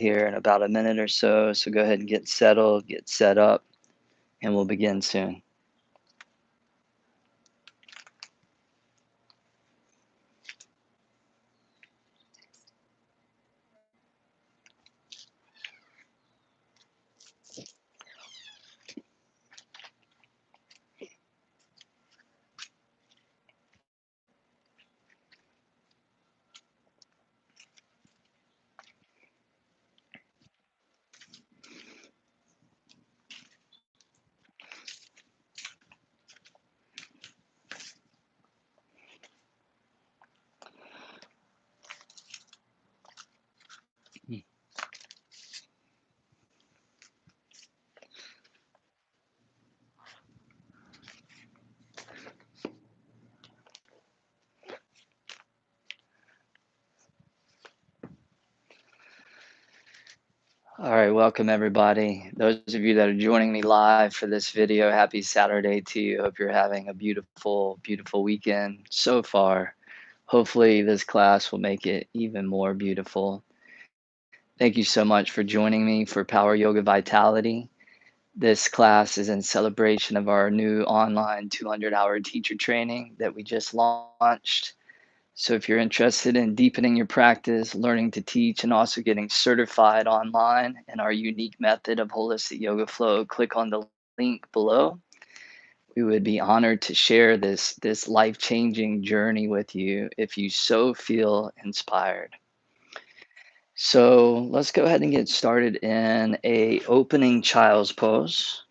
here in about a minute or so. So go ahead and get settled, get set up, and we'll begin soon. All right, welcome everybody. Those of you that are joining me live for this video, happy Saturday to you. Hope you're having a beautiful, beautiful weekend so far. Hopefully this class will make it even more beautiful. Thank you so much for joining me for Power Yoga Vitality. This class is in celebration of our new online 200-hour teacher training that we just launched. So if you're interested in deepening your practice, learning to teach, and also getting certified online in our unique method of holistic yoga flow, click on the link below. We would be honored to share this life-changing journey with you if you so feel inspired. So let's go ahead and get started in a opening child's pose.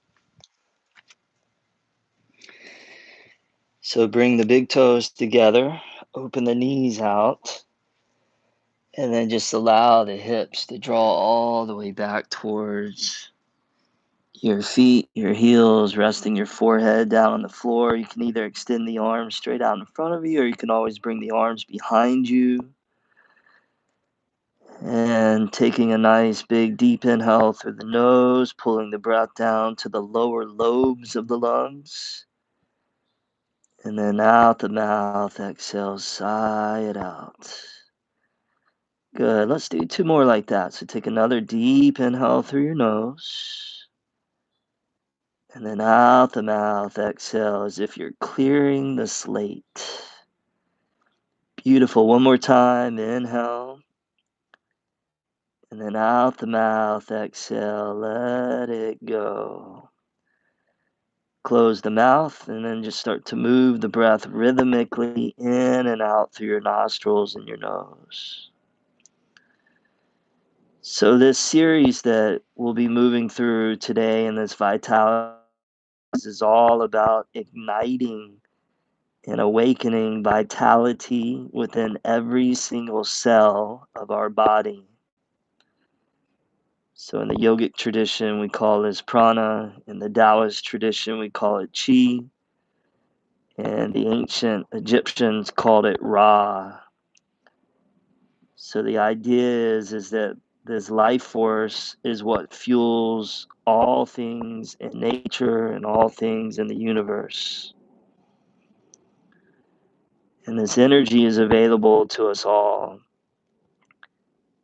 So bring the big toes together, open the knees out, and then just allow the hips to draw all the way back towards your feet, your heels, resting your forehead down on the floor. You can either extend the arms straight out in front of you, or you can always bring the arms behind you. And taking a nice big deep inhale through the nose, pulling the breath down to the lower lobes of the lungs. And then out the mouth, exhale, sigh it out. Good. Let's do two more like that. So take another deep inhale through your nose. And then out the mouth, exhale as if you're clearing the slate. Beautiful. One more time. Inhale. And then out the mouth, exhale. Let it go. Close the mouth and then just start to move the breath rhythmically in and out through your nostrils and your nose. So this series that we'll be moving through today in this vitality is all about igniting and awakening vitality within every single cell of our body. So in the yogic tradition, we call this prana. In the Taoist tradition, we call it chi. And the ancient Egyptians called it Ra. So the idea is that this life force is what fuels all things in nature and all things in the universe. And this energy is available to us all.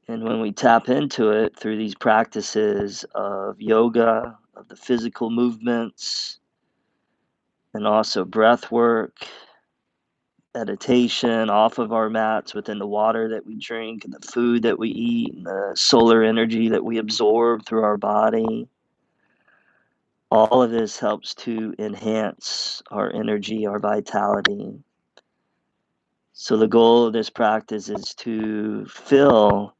And when we tap into it through these practices of yoga, of the physical movements, and also breath work, meditation off of our mats within the water that we drink and the food that we eat and the solar energy that we absorb through our body, all of this helps to enhance our energy, our vitality. So the goal of this practice is to fill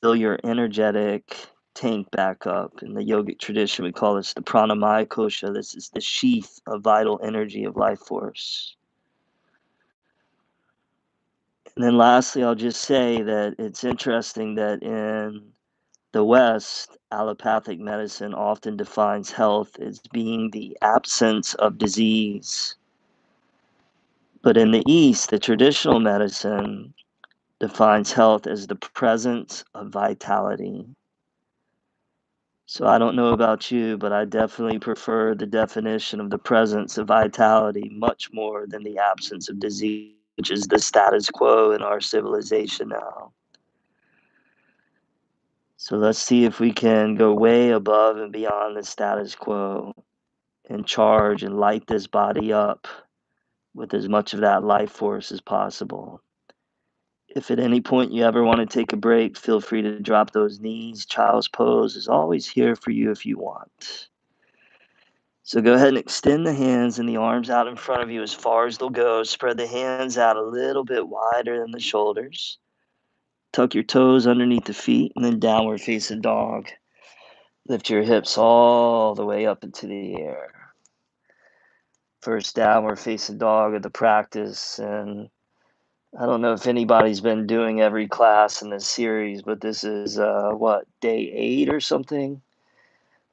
your energetic tank back up. In the yogic tradition, we call this the pranamaya kosha. This is the sheath of vital energy of life force. And then lastly, I'll just say that it's interesting that in the West, allopathic medicine often defines health as being the absence of disease. But in the East, the traditional medicine defines health as the presence of vitality. So I don't know about you, but I definitely prefer the definition of the presence of vitality much more than the absence of disease, which is the status quo in our civilization now. So let's see if we can go way above and beyond the status quo and charge and light this body up with as much of that life force as possible. If at any point you ever want to take a break, feel free to drop those knees. Child's pose is always here for you if you want. So go ahead and extend the hands and the arms out in front of you as far as they'll go. Spread the hands out a little bit wider than the shoulders. Tuck your toes underneath the feet and then downward facing dog. Lift your hips all the way up into the air. First downward facing dog of the practice, and I don't know if anybody's been doing every class in this series, but this is day 8 or something,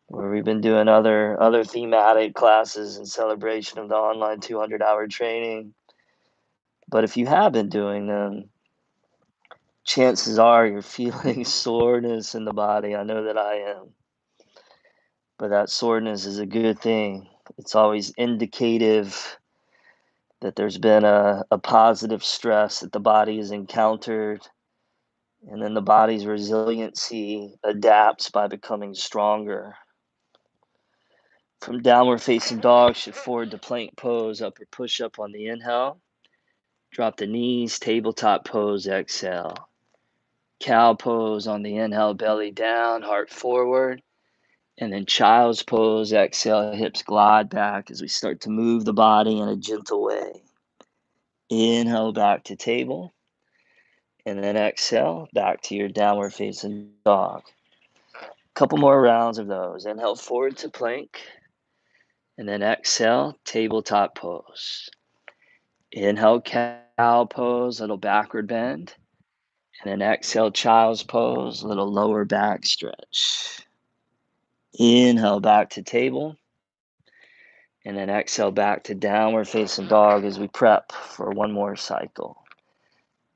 where we've been doing other thematic classes in celebration of the online 200-hour training. But if you have been doing them, chances are you're feeling soreness in the body. I know that I am. But that soreness is a good thing. It's always indicative that there's been a positive stress that the body has encountered, and then the body's resiliency adapts by becoming stronger. From downward facing dog, shift forward to plank pose, upper push up on the inhale. Drop the knees, tabletop pose, exhale. Cow pose on the inhale, belly down, heart forward. And then child's pose, exhale, hips glide back as we start to move the body in a gentle way. Inhale back to table. And then exhale back to your downward facing dog. Couple more rounds of those. Inhale forward to plank. And then exhale, tabletop pose. Inhale, cow pose, little backward bend. And then exhale, child's pose, little lower back stretch. Inhale back to table. And then exhale back to downward facing dog as we prep for one more cycle.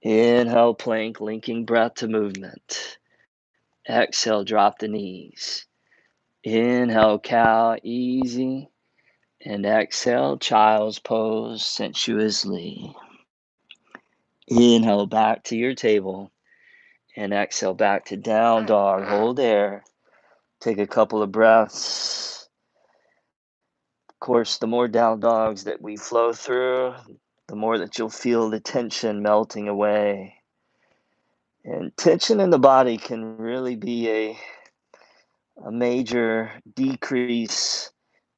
Inhale, plank, linking breath to movement. Exhale, drop the knees. Inhale, cow, easy. And exhale, child's pose, sensuously. Inhale back to your table. And exhale back to down dog. Hold there. Take a couple of breaths. Of course, the more down dogs that we flow through, the more that you'll feel the tension melting away. And tension in the body can really be a major decrease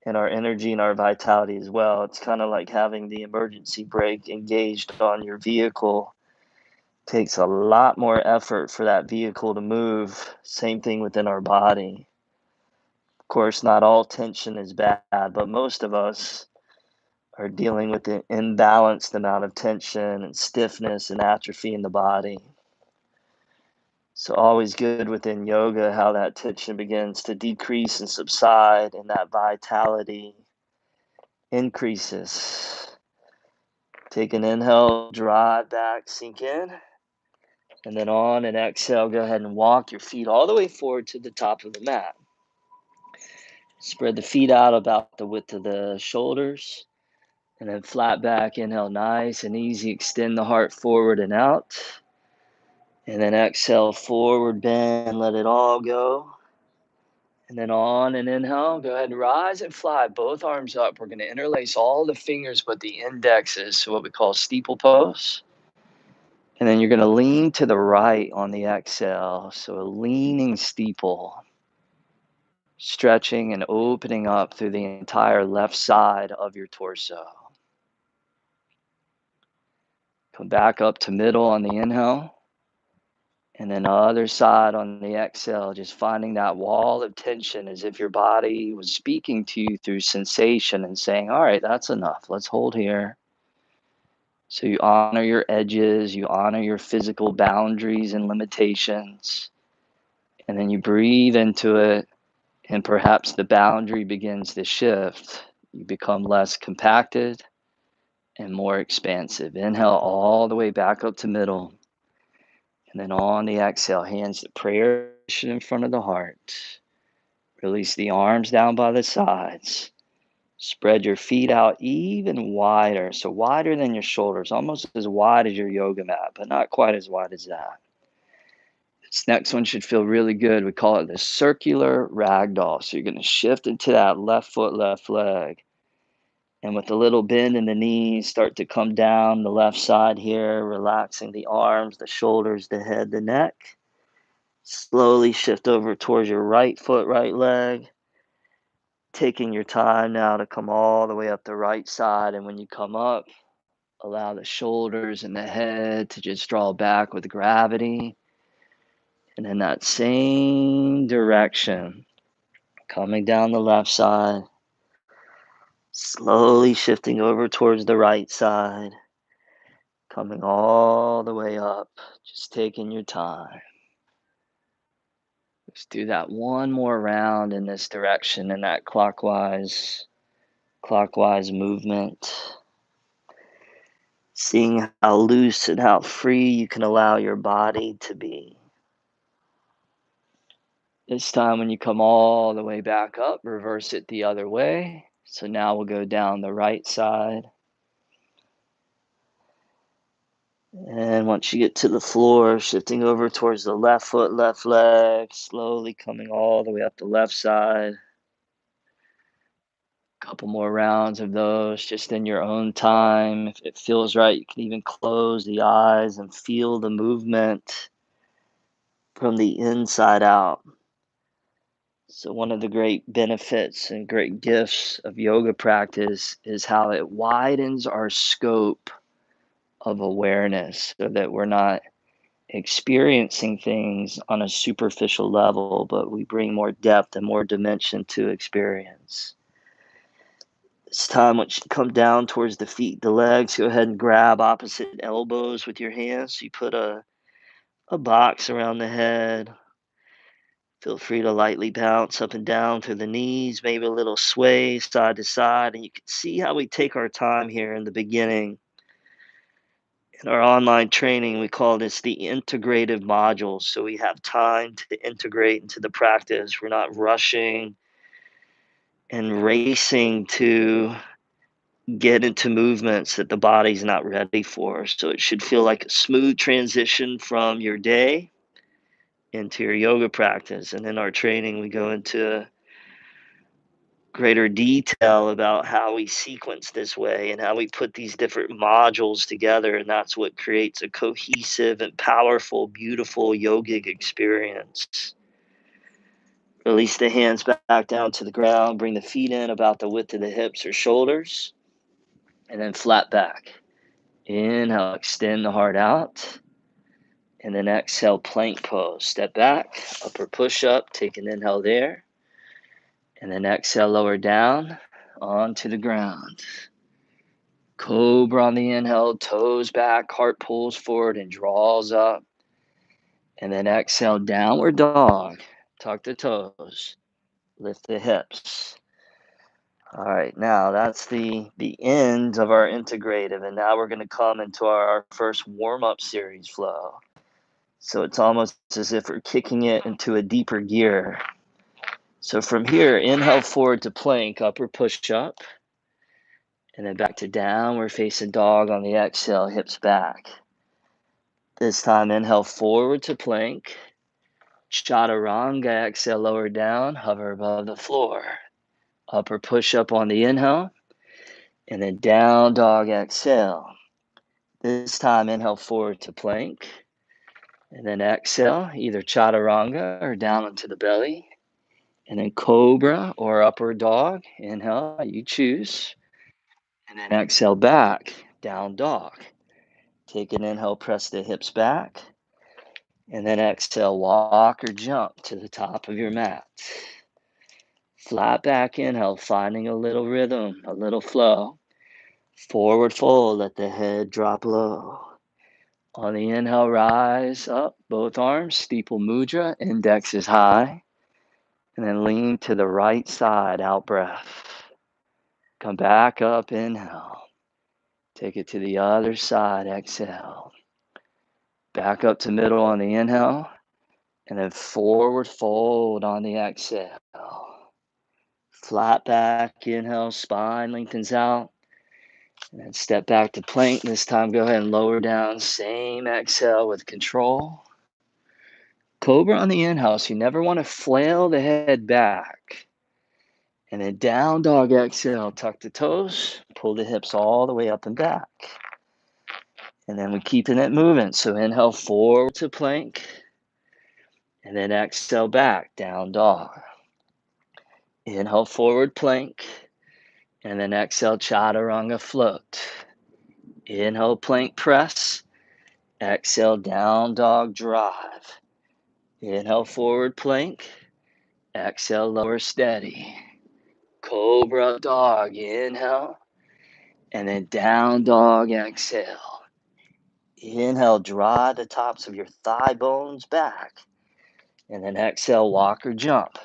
in our energy and our vitality as well. It's kind of like having the emergency brake engaged on your vehicle. It takes a lot more effort for that vehicle to move. Same thing within our body. Of course, not all tension is bad, but most of us are dealing with an imbalanced amount of tension and stiffness and atrophy in the body. So always good within yoga how that tension begins to decrease and subside and that vitality increases. Take an inhale, drive back, sink in. And then on an exhale, go ahead and walk your feet all the way forward to the top of the mat. Spread the feet out about the width of the shoulders. And then flat back, inhale, nice and easy. Extend the heart forward and out. And then exhale, forward bend, let it all go. And then on an inhale, go ahead and rise and fly. Both arms up. We're going to interlace all the fingers but the indexes, so what we call Steeple Pose. And then you're going to lean to the right on the exhale. So a leaning steeple, stretching and opening up through the entire left side of your torso. Come back up to middle on the inhale. And then other side on the exhale, just finding that wall of tension as if your body was speaking to you through sensation and saying, all right, that's enough. Let's hold here. So you honor your edges, you honor your physical boundaries and limitations. And then you breathe into it, and perhaps the boundary begins to shift. You become less compacted and more expansive. Inhale all the way back up to middle. And then on the exhale, hands to prayer in front of the heart. Release the arms down by the sides. Spread your feet out even wider. So wider than your shoulders, almost as wide as your yoga mat, but not quite as wide as that. This next one should feel really good. We call it the circular ragdoll. So you're going to shift into that left foot, left leg. And with a little bend in the knees, start to come down the left side here, relaxing the arms, the shoulders, the head, the neck. Slowly shift over towards your right foot, right leg. Taking your time now to come all the way up the right side. And when you come up, allow the shoulders and the head to just draw back with gravity. And in that same direction, coming down the left side, slowly shifting over towards the right side, coming all the way up, just taking your time. Let's do that one more round in this direction, in that clockwise movement. Seeing how loose and how free you can allow your body to be. This time when you come all the way back up, reverse it the other way. So now we'll go down the right side. And once you get to the floor, shifting over towards the left foot, left leg, slowly coming all the way up the left side. Couple more rounds of those just in your own time. If it feels right, you can even close the eyes and feel the movement from the inside out. So one of the great benefits and great gifts of yoga practice is how it widens our scope of awareness so that we're not experiencing things on a superficial level, but we bring more depth and more dimension to experience. This time, once you come down towards the feet, the legs, go ahead and grab opposite elbows with your hands. So you put a box around the head. Feel free to lightly bounce up and down through the knees, maybe a little sway side to side. And you can see how we take our time here in the beginning. In our online training, we call this the integrative module. So we have time to integrate into the practice. We're not rushing and racing to get into movements that the body's not ready for. So it should feel like a smooth transition from your day into your yoga practice. And in our training, we go into greater detail about how we sequence this way and how we put these different modules together. And that's what creates a cohesive and powerful, beautiful yogic experience. Release the hands back down to the ground. Bring the feet in about the width of the hips or shoulders. And then flat back. Inhale, extend the heart out. And then exhale, plank pose. Step back, upper push-up. Take an inhale there. And then exhale, lower down onto the ground. Cobra on the inhale, toes back, heart pulls forward and draws up. And then exhale, downward dog. Tuck the toes. Lift the hips. All right, now that's the end of our integrative. And now we're going to come into our first warm-up series flow. So it's almost as if we're kicking it into a deeper gear. So from here, inhale forward to plank, upper push-up. And then back to downward facing dog on the exhale, hips back. This time, inhale forward to plank. Chaturanga, exhale, lower down, hover above the floor. Upper push-up on the inhale. And then down dog, exhale. This time, inhale forward to plank. And then exhale, either chaturanga or down into the belly. And then cobra or upward dog. Inhale, you choose. And then exhale back, down dog. Take an inhale, press the hips back. And then exhale, walk or jump to the top of your mat. Flat back inhale, finding a little rhythm, a little flow. Forward fold, let the head drop low. On the inhale, rise up, both arms, steeple mudra, index is high. And then lean to the right side, out breath. Come back up, inhale. Take it to the other side, exhale. Back up to middle on the inhale. And then forward fold on the exhale. Flat back, inhale, spine lengthens out. And then step back to plank. This time, go ahead and lower down. Same exhale with control. Cobra on the inhale, so you never want to flail the head back. And then down dog exhale, tuck the toes, pull the hips all the way up and back. And then we're keeping it moving. So inhale forward to plank. And then exhale back, down dog. Inhale forward plank. And then exhale chaturanga float. Inhale plank press. Exhale down dog drive. Inhale forward plank. Exhale lower steady. Cobra dog, inhale. And then down dog, exhale. Inhale, draw the tops of your thigh bones back. And then exhale, walk or jump.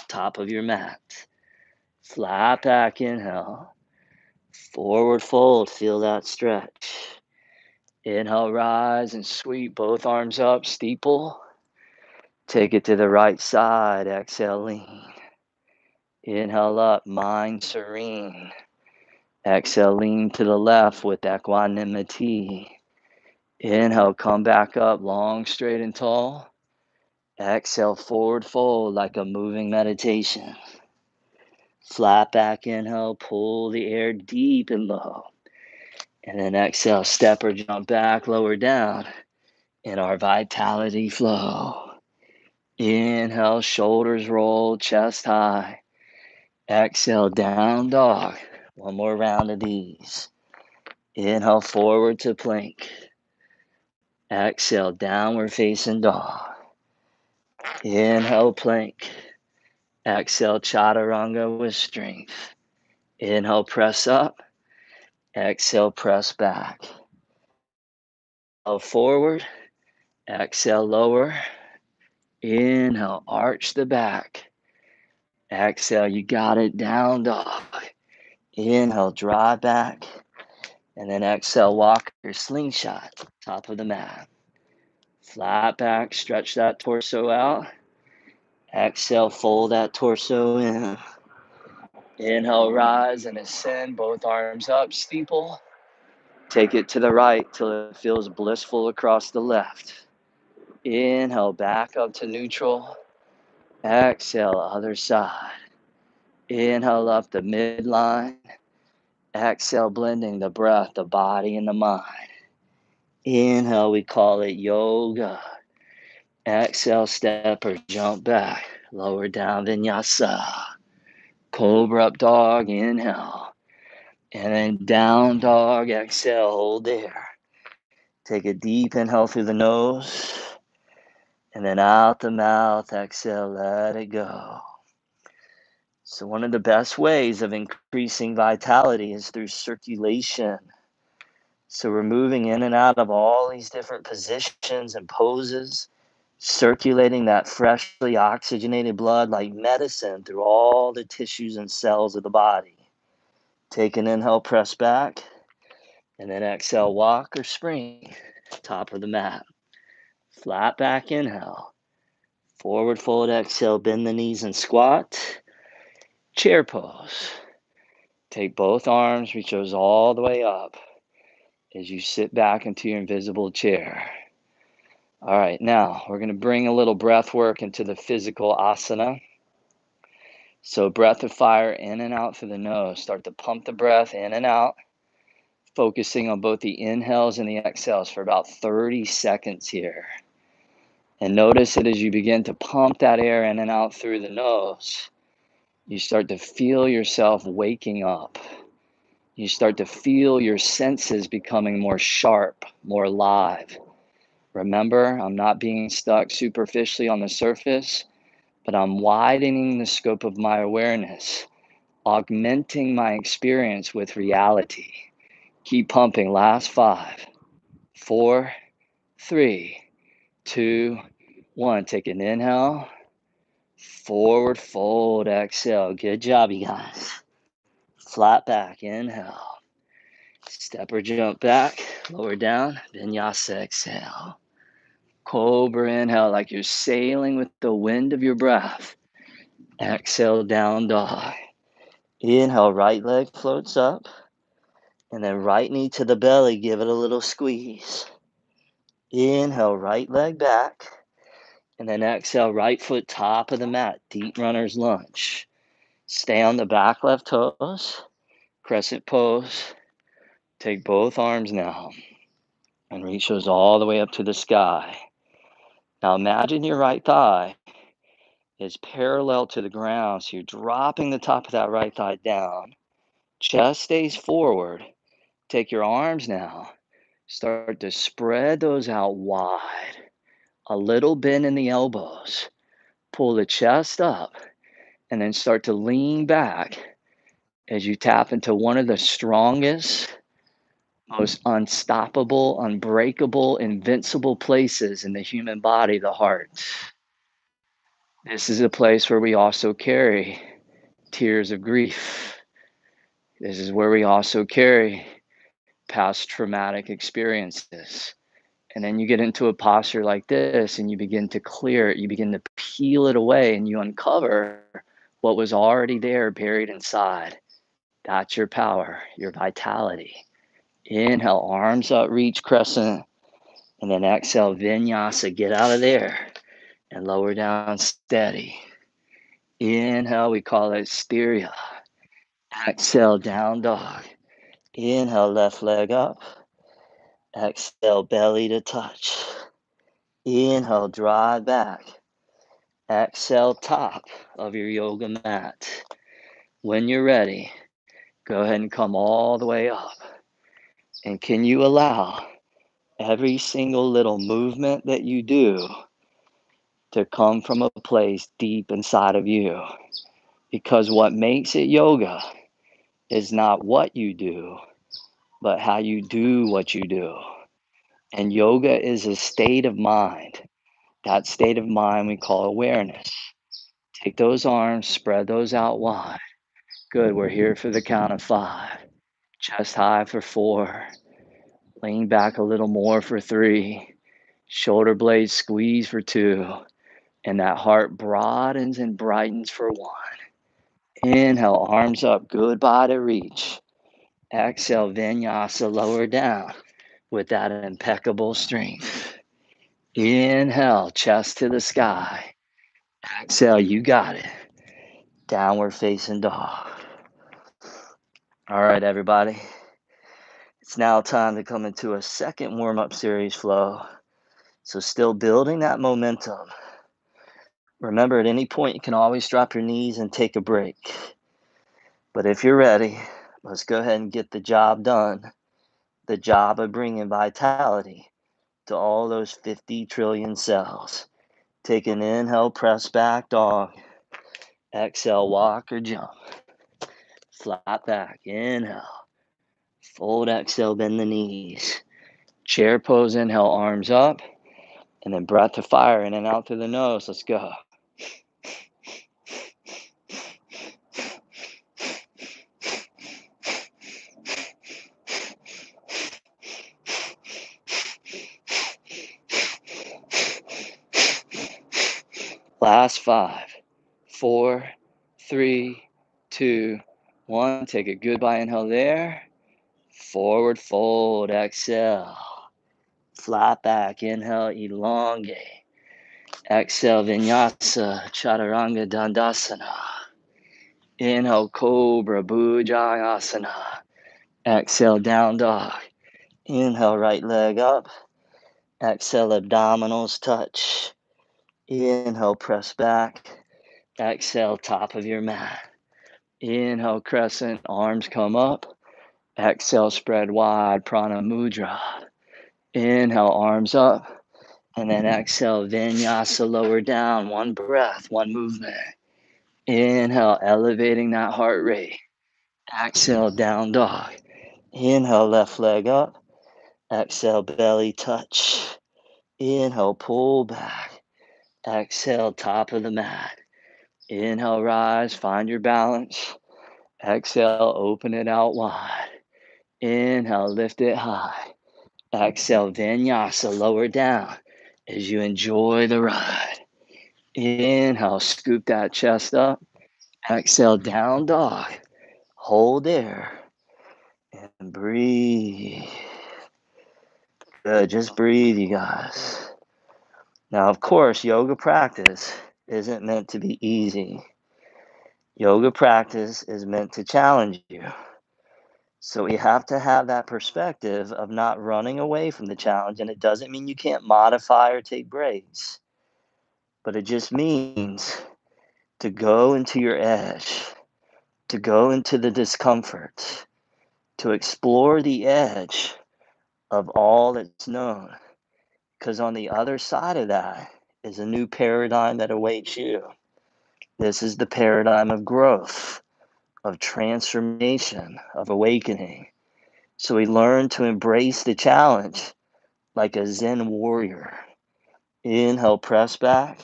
Top of your mat. Flat back, inhale. Forward fold, feel that stretch. Inhale, rise and sweep both arms up, steeple. Take it to the right side, exhale, lean. Inhale up, mind serene. Exhale, lean to the left with equanimity. Inhale, come back up, long, straight, and tall. Exhale, forward fold like a moving meditation. Flat back, inhale, pull the air deep and low. And then exhale, step or jump back, lower down in our vitality flow. Inhale, shoulders roll, chest high. Exhale, down dog. One more round of these. Inhale, forward to plank. Exhale, downward facing dog. Inhale, plank. Exhale, chaturanga with strength. Inhale, press up. Exhale, press back. Inhale, forward. Exhale, lower. Inhale, arch the back. Exhale, you got it, down dog. Inhale, draw back. And then exhale, walk your slingshot, top of the mat. Flat back, stretch that torso out. Exhale, fold that torso in. Inhale, rise and ascend, both arms up, steeple. Take it to the right till it feels blissful across the left. Inhale, back up to neutral. Exhale, other side. Inhale up the midline. Exhale, blending the breath, the body, and the mind. Inhale, we call it yoga. Exhale, step or jump back. Lower down, vinyasa. Cobra up dog, inhale. And then down dog, exhale, hold there. Take a deep inhale through the nose. And then out the mouth, exhale, let it go. So one of the best ways of increasing vitality is through circulation. So we're moving in and out of all these different positions and poses, circulating that freshly oxygenated blood like medicine through all the tissues and cells of the body. Take an inhale, press back, and then exhale, walk or spring, top of the mat. Flat back, inhale. Forward fold, exhale, bend the knees and squat. Chair pose. Take both arms, reach those all the way up as you sit back into your invisible chair. All right, now we're going to bring a little breath work into the physical asana. So breath of fire in and out through the nose. Start to pump the breath in and out, focusing on both the inhales and the exhales for about 30 seconds here. And notice it as you begin to pump that air in and out through the nose. You start to feel yourself waking up. You start to feel your senses becoming more sharp, more alive. Remember, I'm not being stuck superficially on the surface, but I'm widening the scope of my awareness, augmenting my experience with reality. Keep pumping. Last 5, 4, 3, 2, 1. Take an inhale. Forward fold, exhale. Good job, you guys. Flat back, inhale. Step or jump back, lower down, vinyasa, exhale. Cobra, inhale like you're sailing with the wind of your breath. Exhale, down dog. Inhale, right leg floats up. And then right knee to the belly, give it a little squeeze. Inhale, right leg back. And then exhale, right foot top of the mat, deep runner's lunge. Stay on the back left toes, crescent pose. Take both arms now and reach those all the way up to the sky. Now imagine your right thigh is parallel to the ground, so you're dropping the top of that right thigh down. Chest stays forward. Take your arms now. Start to spread those out wide. A little bend in the elbows. Pull the chest up and then start to lean back as you tap into one of the strongest, most unstoppable, unbreakable, invincible places in the human body, the heart. This is a place where we also carry tears of grief. This is where we also carry past traumatic experiences. And then you get into a posture like this and you begin to clear it, you begin to peel it away, and you uncover what was already there buried inside. That's your power, your vitality. Inhale, arms up, reach crescent, and then exhale, vinyasa, get out of there and lower down steady. Inhale, we call it stereo. Exhale, down dog. Inhale, left leg up. Exhale, belly to touch. Inhale, drive back. Exhale, top of your yoga mat. When you're ready, go ahead and come all the way up. And can you allow every single little movement that you do to come from a place deep inside of you? Because what makes it yoga is not what you do, but how you do what you do. And yoga is a state of mind. That state of mind we call awareness. Take those arms, spread those out wide. Good, we're here for the count of 5. Chest high for 4. Lean back a little more for 3. Shoulder blades squeeze for 2. And that heart broadens and brightens for 1. Inhale, arms up, good body reach. Exhale, vinyasa, lower down with that impeccable strength. Inhale, chest to the sky. Exhale, you got it. Downward facing dog. All right, everybody. It's now time to come into a second warm-up series flow. So still building that momentum. Remember, at any point, you can always drop your knees and take a break. But if you're ready, let's go ahead and get the job done. The job of bringing vitality to all those 50 trillion cells. Take an inhale, press back dog. Exhale, walk or jump. Flat back, inhale. Fold, exhale, bend the knees. Chair pose, inhale, arms up. And then breath of fire in and out through the nose. Let's go. Last 5, 4, 3, 2, 1. Take a goodbye inhale there. Forward fold, exhale. Flat back, inhale, elongate. Exhale, vinyasa, chaturanga dandasana. Inhale, cobra, bhujayasana. Exhale, down dog. Inhale, right leg up. Exhale, abdominals touch. Inhale, press back. Exhale, top of your mat. Inhale, crescent, arms come up. Exhale, spread wide, prana mudra. Inhale, arms up. And then exhale, vinyasa, lower down. One breath, one movement. Inhale, elevating that heart rate. Exhale, down dog. Inhale, left leg up. Exhale, belly touch. Inhale, pull back. Exhale, top of the mat. Inhale, rise, find your balance. Exhale, open it out wide. Inhale, lift it high. Exhale, vinyasa, lower down as you enjoy the ride. Inhale, scoop that chest up. Exhale, down dog. Hold there and breathe. Good, just breathe, you guys. Now, of course, yoga practice isn't meant to be easy. Yoga practice is meant to challenge you. So we have to have that perspective of not running away from the challenge. And it doesn't mean you can't modify or take breaks, but it just means to go into your edge, to go into the discomfort, to explore the edge of all that's known. Because on the other side of that is a new paradigm that awaits you. This is the paradigm of growth, of transformation, of awakening. So we learn to embrace the challenge like a Zen warrior. Inhale, press back.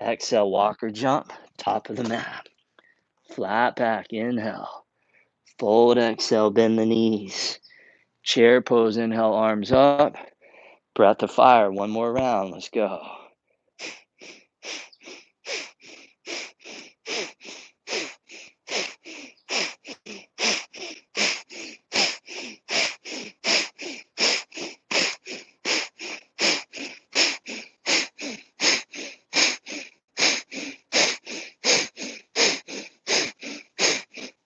Exhale, walk or jump, top of the mat. Flat back, inhale. Fold, exhale, bend the knees. Chair pose, inhale, arms up. Breath of fire, one more round, let's go.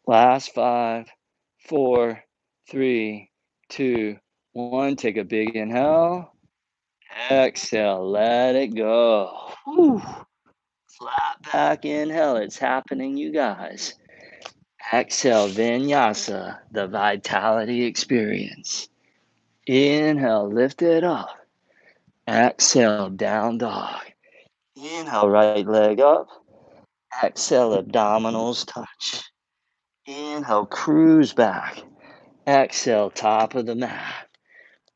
Last 5, 4, 3, 2, 1. Take a big inhale. Exhale, let it go. Whew. Flat back, inhale. It's happening, you guys. Exhale, vinyasa, the vitality experience. Inhale, lift it up. Exhale, down dog. Inhale, right leg up. Exhale, abdominals touch. Inhale, cruise back. Exhale, top of the mat.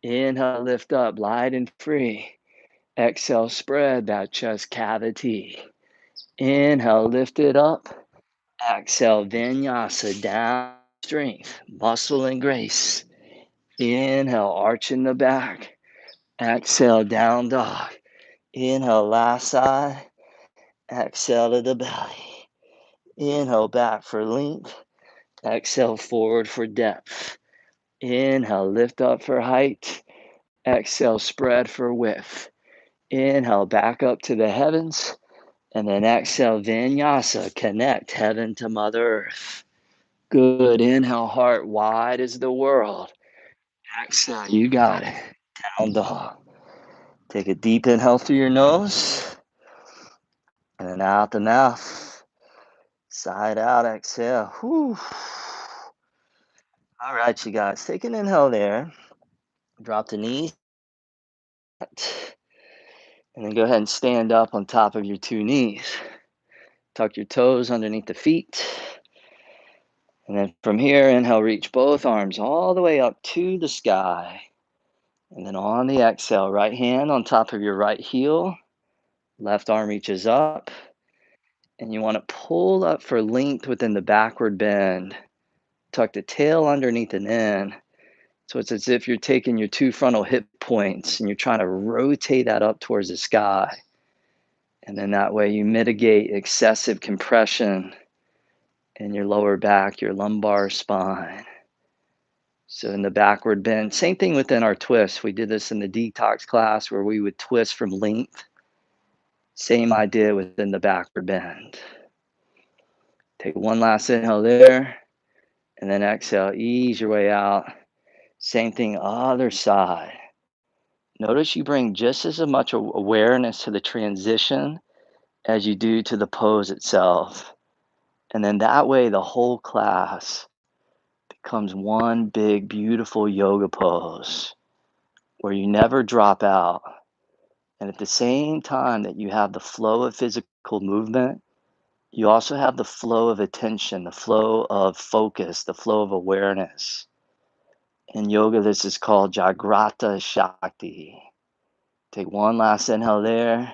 Inhale, lift up, light and free. Exhale, spread that chest cavity. Inhale, lift it up. Exhale, vinyasa, down, strength, muscle and grace. Inhale, arch in the back. Exhale, down dog. Inhale, last side. Exhale to the belly. Inhale, back for length. Exhale, forward for depth. Inhale, lift up for height. Exhale, spread for width. Inhale, back up to the heavens. And then exhale, vinyasa, connect heaven to Mother Earth. Good. Inhale, heart wide as the world. Exhale, you got it. Down dog. Take a deep inhale through your nose. And then out the mouth. Side out, exhale. Whew. All right, you guys. Take an inhale there. Drop the knees. And then go ahead and stand up on top of your 2 knees. Tuck your toes underneath the feet. And then from here, inhale, reach both arms all the way up to the sky. And then on the exhale, right hand on top of your right heel. Left arm reaches up. And you want to pull up for length within the backward bend. Tuck the tail underneath and in. So it's as if you're taking your 2 frontal hip points and you're trying to rotate that up towards the sky. And then that way you mitigate excessive compression in your lower back, your lumbar spine. So in the backward bend, same thing within our twist. We did this in the detox class where we would twist from length. Same idea within the backward bend. Take one last inhale there. And then exhale, ease your way out. Same thing, other side. Notice you bring just as much awareness to the transition as you do to the pose itself. And then that way, the whole class becomes one big, beautiful yoga pose where you never drop out. And at the same time that you have the flow of physical movement, you also have the flow of attention, the flow of focus, the flow of awareness. In yoga, this is called Jagrata Shakti. Take one last inhale there,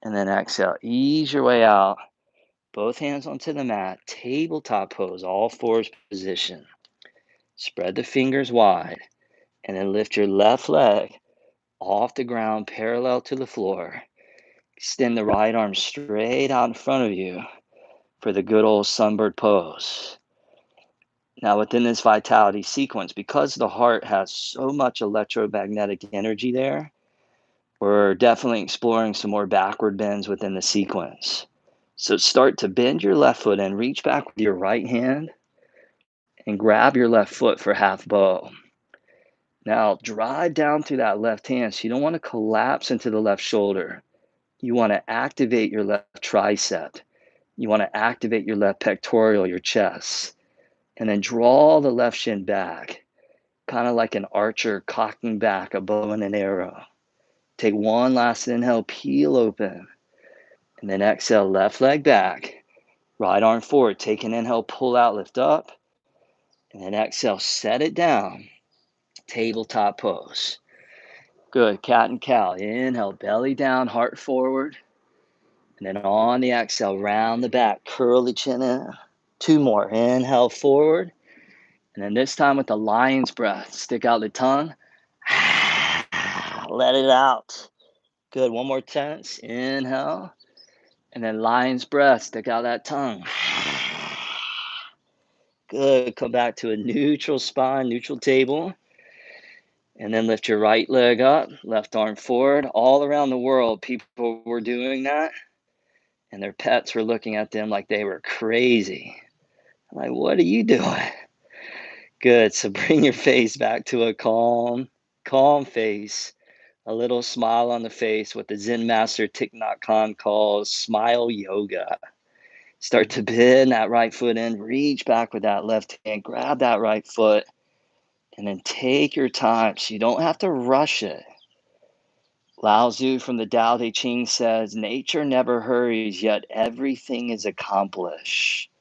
and then exhale. Ease your way out. Both hands onto the mat, tabletop pose, all fours position. Spread the fingers wide, and then lift your left leg off the ground, parallel to the floor. Extend the right arm straight out in front of you for the good old sunbird pose. Now, within this vitality sequence, because the heart has so much electromagnetic energy there, We're definitely exploring some more backward bends within the sequence. So start to bend your left foot and reach back with your right hand and grab your left foot for half bow. Now drive down through that left hand. So you don't want to collapse into the left shoulder. You want to activate your left tricep. You want to activate your left pectoral, your chest. And then draw the left shin back, kind of like an archer cocking back a bow and an arrow. Take one last inhale, peel open. And then exhale, left leg back. Right arm forward. Take an inhale, pull out, lift up. And then exhale, set it down. Tabletop pose. Good. Cat and cow. Inhale, belly down, heart forward. And then on the exhale, round the back, curl the chin in. Two more. Inhale, forward. And then this time with the lion's breath. Stick out the tongue. Let it out. Good. One more tense. Inhale. And then lion's breath. Stick out that tongue. Good. Come back to a neutral spine, neutral table. And then lift your right leg up, left arm forward. All around the world, people were doing that. And their pets were looking at them like they were crazy. Like, what are you doing? Good. So bring your face back to a calm face. A little smile on the face, what the Zen master Thich Nhat Hanh calls smile yoga. Start to bend that right foot in, reach back with that left hand, grab that right foot, and then take your time. So you don't have to rush it. Lao Tzu from the Tao Te Ching says, nature never hurries, yet everything is accomplished.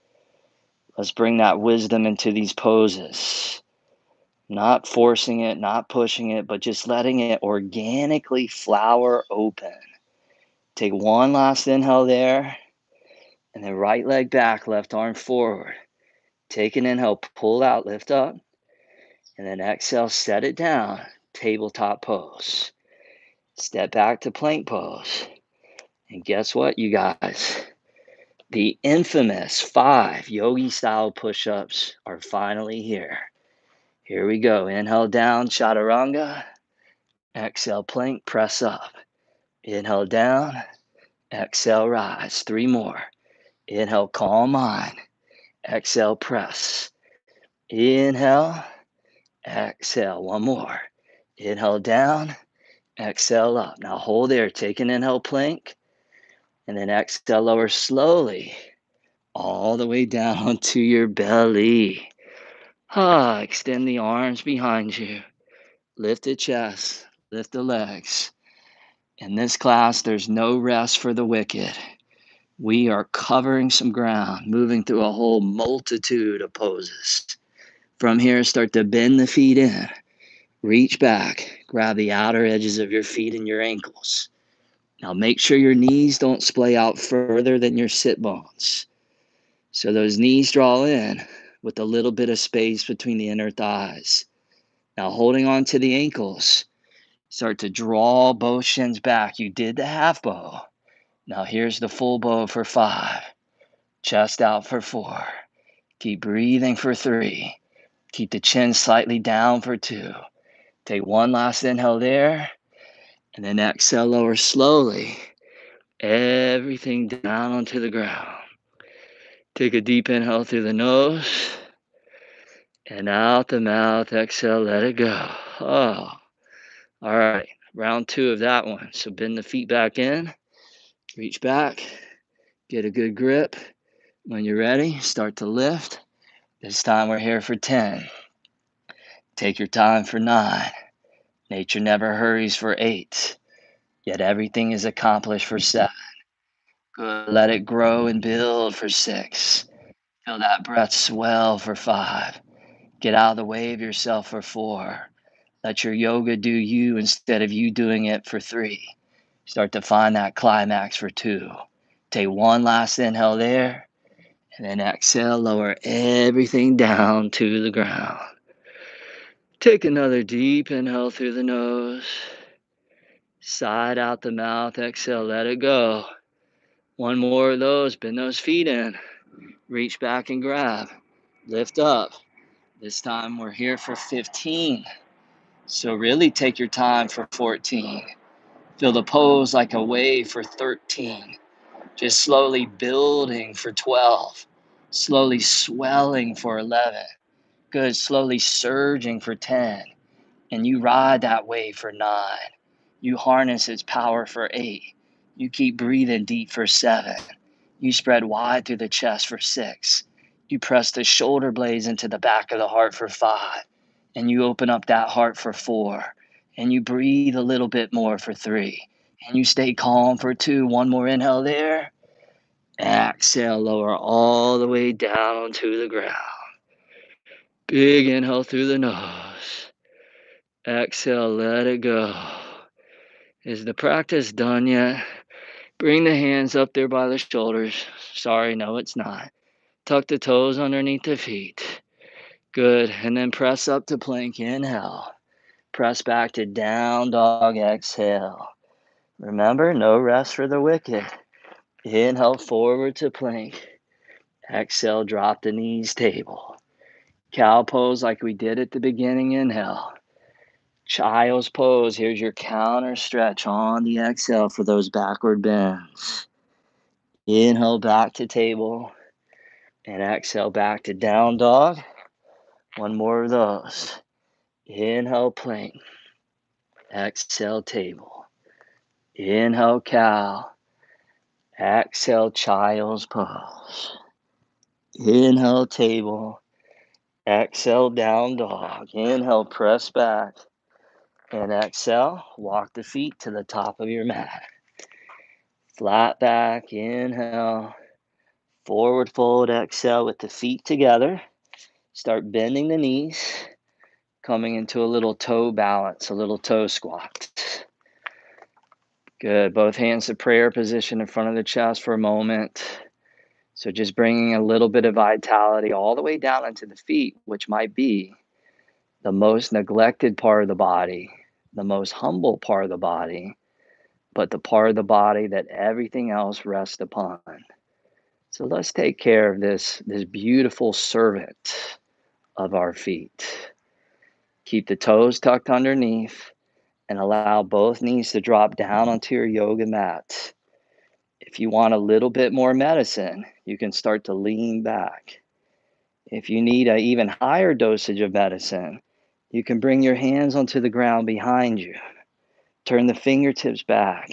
Let's bring that wisdom into these poses. Not forcing it, not pushing it, but just letting it organically flower open. Take one last inhale there, and then right leg back, left arm forward. Take an inhale, pull out, lift up, and then exhale, set it down, tabletop pose. Step back to plank pose. And guess what, you guys? The infamous 5 yogi style push-ups are finally here. Here we go. Inhale down, chaturanga. Exhale, plank, press up. Inhale down. Exhale, rise. 3 more. Inhale, calm mind. Exhale, press. Inhale. Exhale. 1 more. Inhale down. Exhale up. Now hold there. Take an inhale, plank. And then exhale, lower slowly. All the way down to your belly. Extend the arms behind you. Lift the chest. Lift the legs. In this class, there's no rest for the wicked. We are covering some ground, moving through a whole multitude of poses. From here, start to bend the feet in. Reach back. Grab the outer edges of your feet and your ankles. Now make sure your knees don't splay out further than your sit bones. So those knees draw in with a little bit of space between the inner thighs. Now holding on to the ankles, start to draw both shins back. You did the half bow. Now here's the full bow for 5. Chest out for 4. Keep breathing for 3. Keep the chin slightly down for 2. Take one last inhale there. And then exhale, lower slowly. Everything down onto the ground. Take a deep inhale through the nose. And out the mouth, exhale, let it go. All right, round 2 of that one. So bend the feet back in, reach back, get a good grip. When you're ready, start to lift. This time we're here for 10. Take your time for 9. Nature never hurries for 8. Yet everything is accomplished for 7. Good. Let it grow and build for 6. Feel that breath swell for 5. Get out of the way of yourself for 4. Let your yoga do you instead of you doing it for 3. Start to find that climax for 2. Take one last inhale there. And then exhale, lower everything down to the ground. Take another deep inhale through the nose. Side out the mouth, exhale, let it go. One more of those, bend those feet in. Reach back and grab. Lift up. This time we're here for 15. So really take your time for 14. Feel the pose like a wave for 13. Just slowly building for 12. Slowly swelling for 11. Good. Slowly surging for 10. And you ride that wave for 9. You harness its power for 8. You keep breathing deep for 7. You spread wide through the chest for 6. You press the shoulder blades into the back of the heart for 5. And you open up that heart for 4. And you breathe a little bit more for 3. And you stay calm for 2. One more inhale there. Exhale, lower all the way down to the ground. Big inhale through the nose. Exhale, let it go. Is the practice done yet? Bring the hands up there by the shoulders. Sorry, no, it's not. Tuck the toes underneath the feet. Good. And then press up to plank. Inhale. Press back to down dog. Exhale. Remember, no rest for the wicked. Inhale forward to plank. Exhale, drop the knees, table. Cow pose like we did at the beginning. Inhale. Child's pose. Here's your counter stretch on the exhale for those backward bends. Inhale back to table. And exhale back to down dog. One more of those. Inhale plank. Exhale table. Inhale cow. Exhale child's pose. Inhale table. Exhale down dog. Inhale press back. And exhale, walk the feet to the top of your mat. Flat back, inhale. Forward fold, exhale with the feet together. Start bending the knees. Coming into a little toe balance, a little toe squat. Good. Both hands to prayer position in front of the chest for a moment. So just bringing a little bit of vitality all the way down into the feet, which might be the most neglected part of the body, the most humble part of the body, but the part of the body that everything else rests upon. So let's take care of this beautiful servant of our feet. Keep the toes tucked underneath and allow both knees to drop down onto your yoga mat. If you want a little bit more medicine, you can start to lean back. If you need an even higher dosage of medicine, you can bring your hands onto the ground behind you. Turn the fingertips back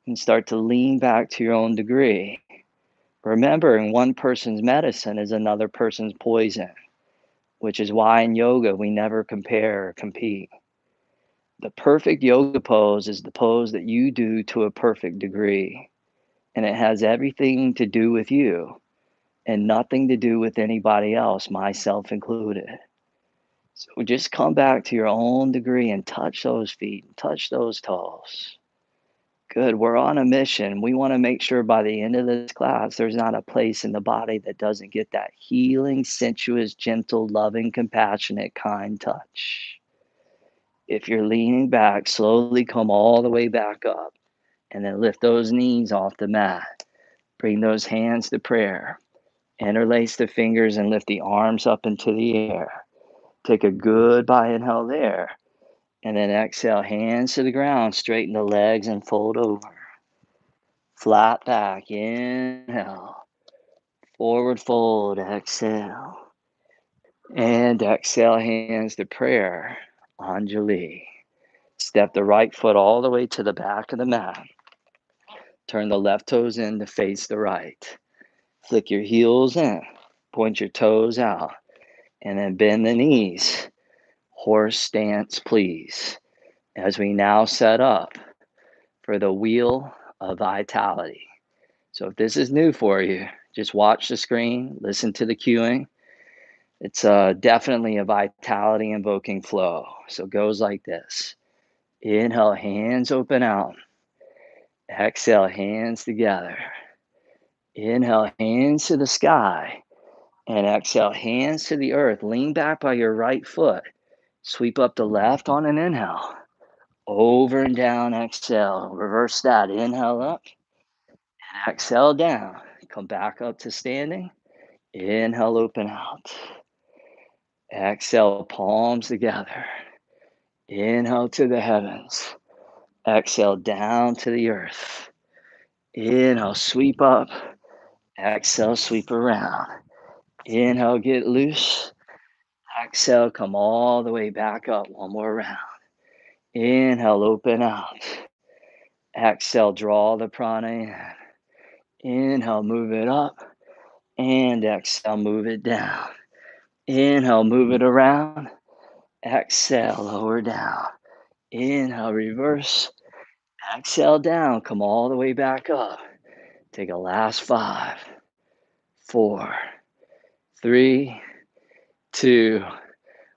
and start to lean back to your own degree. Remembering one person's medicine is another person's poison, which is why in yoga we never compare or compete. The perfect yoga pose is the pose that you do to a perfect degree, and it has everything to do with you and nothing to do with anybody else, myself included. So just come back to your own degree and touch those feet, touch those toes. Good. We're on a mission. We want to make sure by the end of this class, there's not a place in the body that doesn't get that healing, sensuous, gentle, loving, compassionate, kind touch. If you're leaning back, slowly come all the way back up and then lift those knees off the mat. Bring those hands to prayer. Interlace the fingers and lift the arms up into the air. Take a goodbye inhale there. And then exhale, hands to the ground, straighten the legs and fold over. Flat back, inhale. Forward fold, exhale. And exhale, hands to prayer, Anjali. Step the right foot all the way to the back of the mat. Turn the left toes in to face the right. Flick your heels in. Point your toes out. And then bend the knees. Horse stance, please. As we now set up for the wheel of vitality. So if this is new for you, just watch the screen, listen to the cueing. It's definitely a vitality invoking flow. So it goes like this. Inhale, hands open out. Exhale, hands together. Inhale, hands to the sky. And exhale, hands to the earth. Lean back by your right foot. Sweep up the left on an inhale. Over and down, exhale. Reverse that. Inhale up. And exhale down. Come back up to standing. Inhale, open out. Exhale, palms together. Inhale to the heavens. Exhale down to the earth. Inhale, sweep up. Exhale, sweep around. Inhale, get loose. Exhale, come all the way back up. One more round. Inhale, open out. Exhale, draw the prana in. Inhale, move it up. And exhale, move it down. Inhale, move it around. Exhale, lower down. Inhale, reverse. Exhale down. Come all the way back up. Take a last 5, 4, 3, 2,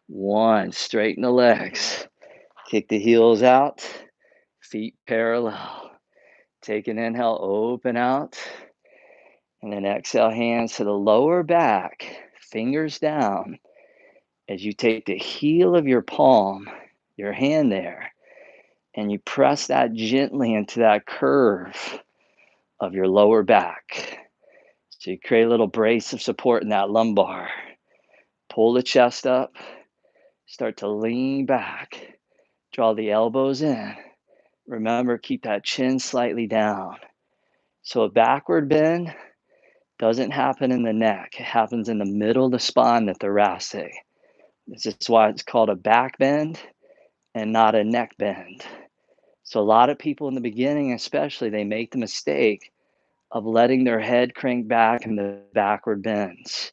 1. Straighten the legs. Kick the heels out. Feet parallel. Take an inhale, open out. And then exhale, hands to the lower back. Fingers down. As you take the heel of your palm, your hand there, and you press that gently into that curve of your lower back. So you create a little brace of support in that lumbar. Pull the chest up, start to lean back, draw the elbows in. Remember, keep that chin slightly down. So a backward bend doesn't happen in the neck. It happens in the middle of the spine, the thoracic. This is why it's called a back bend and not a neck bend. So a lot of people in the beginning, especially, they make the mistake of letting their head crank back in the backward bends.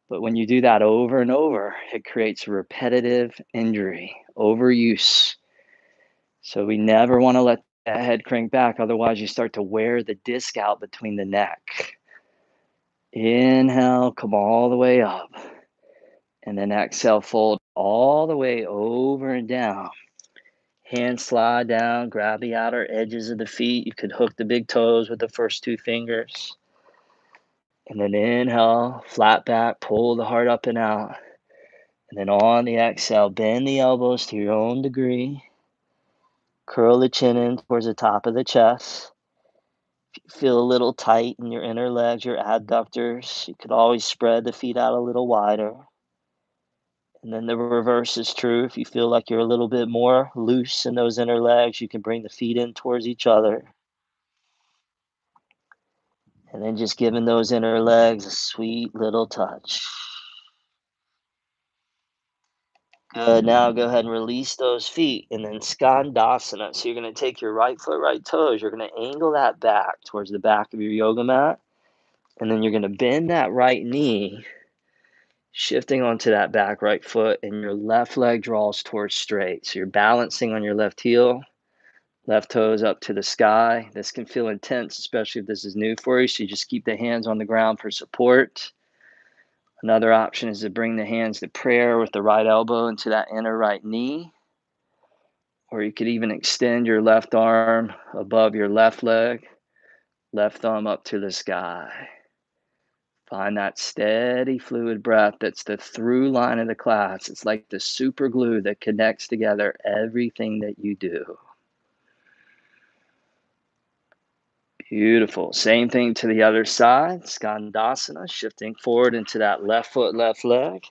But when you do that over and over, it creates repetitive injury, overuse. So we never want to let that head crank back. Otherwise, you start to wear the disc out between the neck. Inhale, come all the way up. And then exhale, fold all the way over and down. Hands slide down, grab the outer edges of the feet. You could hook the big toes with the first 2 fingers. And then inhale, flat back, pull the heart up and out. And then on the exhale, bend the elbows to your own degree. Curl the chin in towards the top of the chest. If you feel a little tight in your inner legs, your adductors, you could always spread the feet out a little wider. And then the reverse is true. If you feel like you're a little bit more loose in those inner legs, you can bring the feet in towards each other. And then just giving those inner legs a sweet little touch. Good. Now go ahead and release those feet. And then Skandasana. So you're going to take your right foot, right toes. You're going to angle that back towards the back of your yoga mat. And then you're going to bend that right knee, shifting onto that back right foot. And your left leg draws towards straight. So you're balancing on your left heel. Left toes up to the sky. This can feel intense, especially if this is new for you. So you just keep the hands on the ground for support. Another option is to bring the hands to prayer with the right elbow into that inner right knee. Or you could even extend your left arm above your left leg, left thumb up to the sky. Find that steady fluid breath that's the through line of the class. It's like the super glue that connects together everything that you do. Beautiful. Same thing to the other side. Skandasana, shifting forward into that left foot, left leg.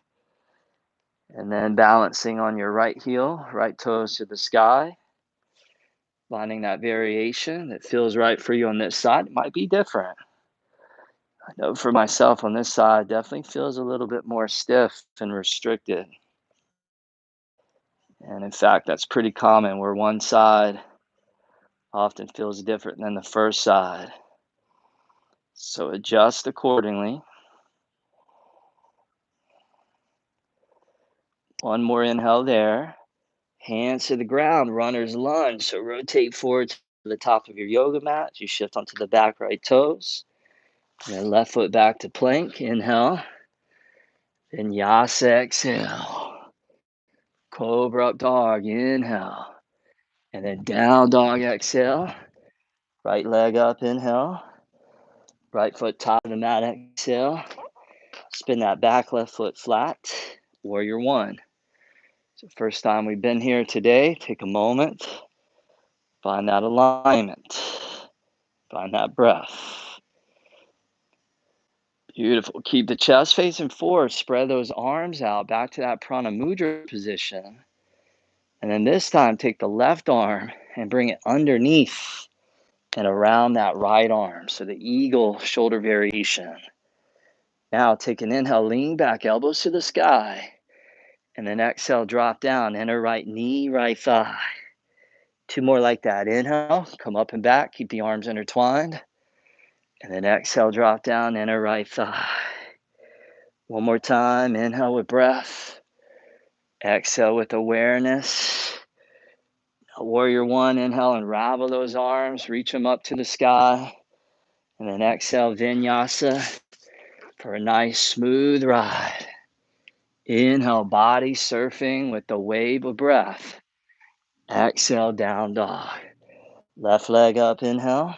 And then balancing on your right heel, right toes to the sky. Finding that variation that feels right for you on this side. It might be different. I know for myself on this side, definitely feels a little bit more stiff and restricted. And in fact, that's pretty common where one side often feels different than the first side. So adjust accordingly. One more inhale there. Hands to the ground, runner's lunge. So rotate forward to the top of your yoga mat as you shift onto the back right toes. And then left foot back to plank. Inhale. Vinyasa, exhale. Cobra up dog, inhale. And then down dog, exhale. Right leg up, inhale. Right foot top of the mat, exhale. Spin that back left foot flat, warrior 1. So first time we've been here today, take a moment. Find that alignment. Find that breath. Beautiful. Keep the chest facing forward. Spread those arms out back to that prana mudra position. And then this time, take the left arm and bring it underneath and around that right arm. So the eagle shoulder variation. Now take an inhale, lean back, elbows to the sky. And then exhale, drop down, inner right knee, right thigh. 2 more like that. Inhale, come up and back, keep the arms intertwined. And then exhale, drop down, inner right thigh. One more time, inhale with breath. Exhale with awareness. Warrior one, inhale, unravel those arms, reach them up to the sky. And then exhale, vinyasa for a nice smooth ride. Inhale, body surfing with the wave of breath. Exhale, down dog. Left leg up, inhale.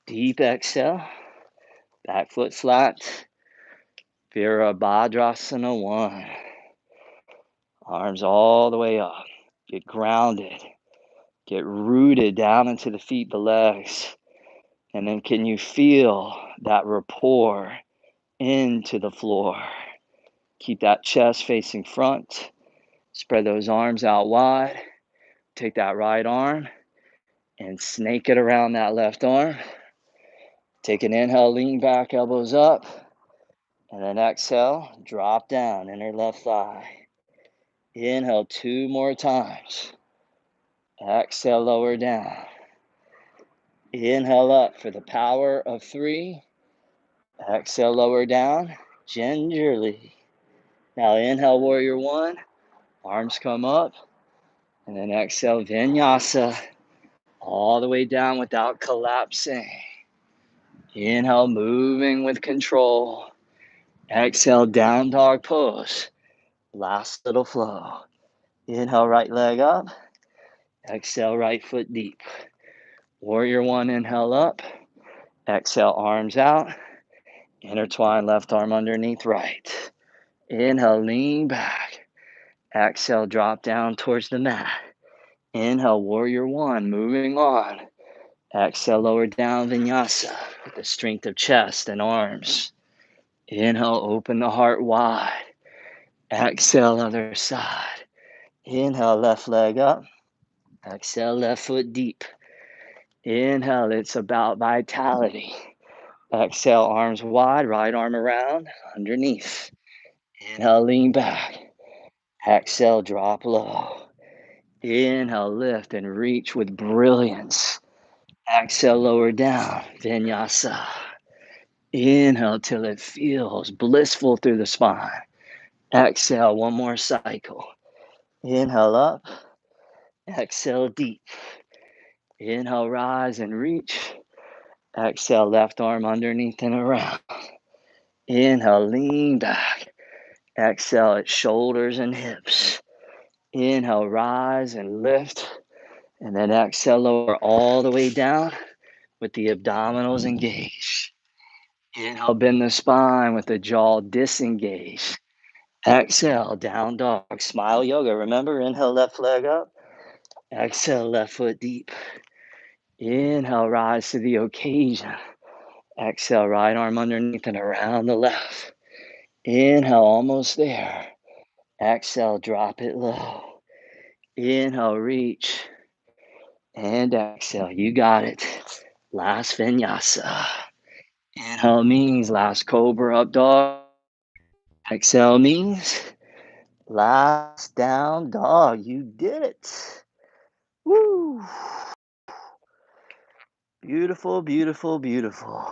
Deep exhale. Back foot flat. Virabhadrasana 1. Arms all the way up. Get grounded. Get rooted down into the feet, the legs. And then can you feel that rapport into the floor? Keep that chest facing front. Spread those arms out wide. Take that right arm and snake it around that left arm. Take an inhale, lean back, elbows up. And then exhale, drop down, inner left thigh. Inhale 2 more times. Exhale, lower down. Inhale up for the power of 3. Exhale, lower down, gingerly. Now inhale, warrior 1. Arms come up. And then exhale, vinyasa. All the way down without collapsing. Inhale, moving with control. Exhale, down dog pose. Last little flow. Inhale, right leg up. Exhale, right foot deep. Warrior 1, inhale up. Exhale, arms out. Intertwine left arm underneath right. Inhale, lean back. Exhale, drop down towards the mat. Inhale, warrior 1, moving on. Exhale, lower down, vinyasa with the strength of chest and arms. Inhale, open the heart wide. Exhale, other side. Inhale, left leg up. Exhale, left foot deep. Inhale, it's about vitality. Exhale, arms wide, right arm around, underneath. Inhale, lean back. Exhale, drop low. Inhale, lift and reach with brilliance. Exhale, lower down, vinyasa. Inhale till it feels blissful through the spine. Exhale, one more cycle. Inhale up. Exhale, deep. Inhale, rise and reach. Exhale, left arm underneath and around. Inhale, lean back. Exhale at shoulders and hips. Inhale, rise and lift. And then exhale, lower all the way down with the abdominals engaged. Inhale, bend the spine with the jaw disengaged. Exhale, down dog, smile yoga. Remember, inhale, left leg up. Exhale, left foot deep. Inhale, rise to the occasion. Exhale, right arm underneath and around the left. Inhale, almost there. Exhale, drop it low. Inhale, reach. And exhale, you got it. Last vinyasa. Inhale means last cobra up dog. Exhale means last down dog. You did it. Woo. Beautiful, beautiful, beautiful.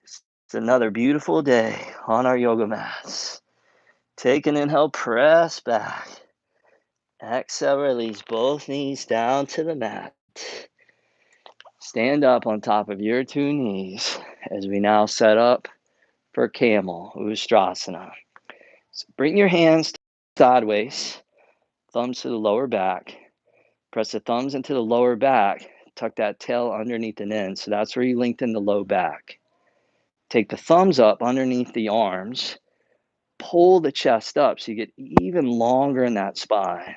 It's another beautiful day on our yoga mats. Take an inhale, press back. Exhale, release both knees down to the mat. Stand up on top of your 2 knees as we now set up for Camel Ustrasana. So bring your hands sideways, thumbs to the lower back. Press the thumbs into the lower back. Tuck that tail underneath and in. So that's where you lengthen the low back. Take the thumbs up underneath the arms. Pull the chest up so you get even longer in that spine.